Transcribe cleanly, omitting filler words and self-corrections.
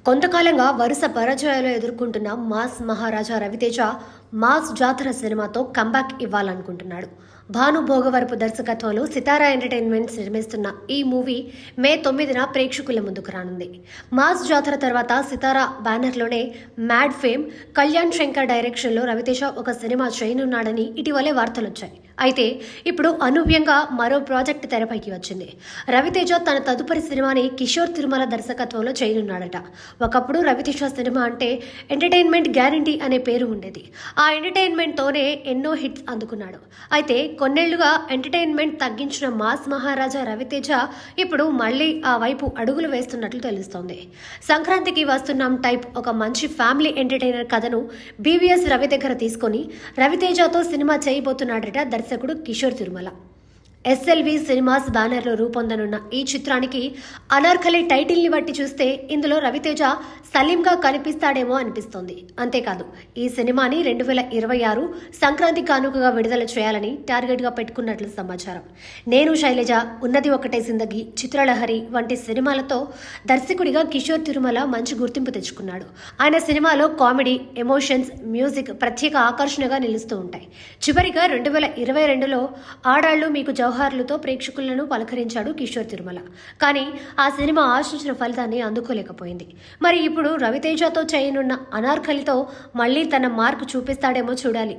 కొంతకాలంగా వరుస పరాజయాలు ఎదుర్కొంటున్న మాస్ మహారాజా రవితేజ మాస్ జాతర సినిమాతో కంబ్యాక్ ఇవ్వాలనుకుంటున్నాడు. భాను భోగవరపు దర్శకత్వంలో సితారా ఎంటర్టైన్మెంట్స్ నిర్మిస్తున్న ఈ మూవీ మే 9న ప్రేక్షకుల ముందుకు రానుంది. మాస్ జాతర తర్వాత సితారా బ్యానర్లోనే మ్యాడ్ ఫేమ్ కళ్యాణ్ శంకర్ డైరెక్షన్లో రవితేజ ఒక సినిమా చేయనున్నాడని ఇటీవలే వార్తలొచ్చాయి. అయితే ఇప్పుడు అనూహ్యంగా మరో ప్రాజెక్ట్ తెరపైకి వచ్చింది. రవితేజ తన తదుపరి సినిమాని కిషోర్ తిరుమల దర్శకత్వంలో చేయనున్నాడట. ఒకప్పుడు రవితేజ సినిమా అంటే ఎంటర్టైన్మెంట్ గ్యారంటీ అనే పేరు ఉండేది. ఆ ఎంటర్టైన్మెంట్తోనే ఎన్నో హిట్స్ అందుకున్నాడు. అయితే కొన్నేళ్లుగా ఎంటర్టైన్మెంట్ తగ్గించిన మాస్ మహారాజా రవితేజ ఇప్పుడు మళ్ళీ ఆ వైపు అడుగులు వేస్తున్నట్లు తెలుస్తోంది. సంక్రాంతికి వస్తున్నాం టైప్ ఒక మంచి ఫ్యామిలీ ఎంటర్టైనర్ కథను బీవీఎస్ రవి దగ్గర తీసుకొని రవితేజతో సినిమా చేయబోతున్నాడట దర్శకుడు కిషోర్ తిరుమల. ఎస్ఎల్వి సినిమాస్ బ్యానర్లో రూపొందనున్న ఈ చిత్రానికి అనార్కలి టైటిల్ని బట్టి చూస్తే ఇందులో రవితేజ సలీంగా కనిపిస్తాడేమో అనిపిస్తోంది. అంతేకాదు ఈ సినిమాని 2026 సంక్రాంతి కానుకగా విడుదల చేయాలని టార్గెట్గా పెట్టుకున్నట్లు సమాచారం. నేను శైలజ, ఉన్నది ఒకటే జిందగీ, చిత్రలహరి వంటి సినిమాలతో దర్శకుడిగా కిషోర్ తిరుమల మంచి గుర్తింపు తెచ్చుకున్నాడు. ఆయన సినిమాలో కామెడీ, ఎమోషన్స్, మ్యూజిక్ ప్రత్యేక ఆకర్షణగా నిలుస్తూ ఉంటాయి. చివరిగా 2022లో ఆడాళ్లు మీకు జౌహార్లతో ప్రేక్షకులను పలకరించాడు కిషోర్ తిరుమల. కానీ ఆ సినిమా ఆశించిన ఫలితాన్ని అందుకోలేకపోయింది. మరి ఇప్పుడు రవితేజతో చేయనున్న అనార్కలితో మళ్ళీ తన మార్కు చూపిస్తాడేమో చూడాలి.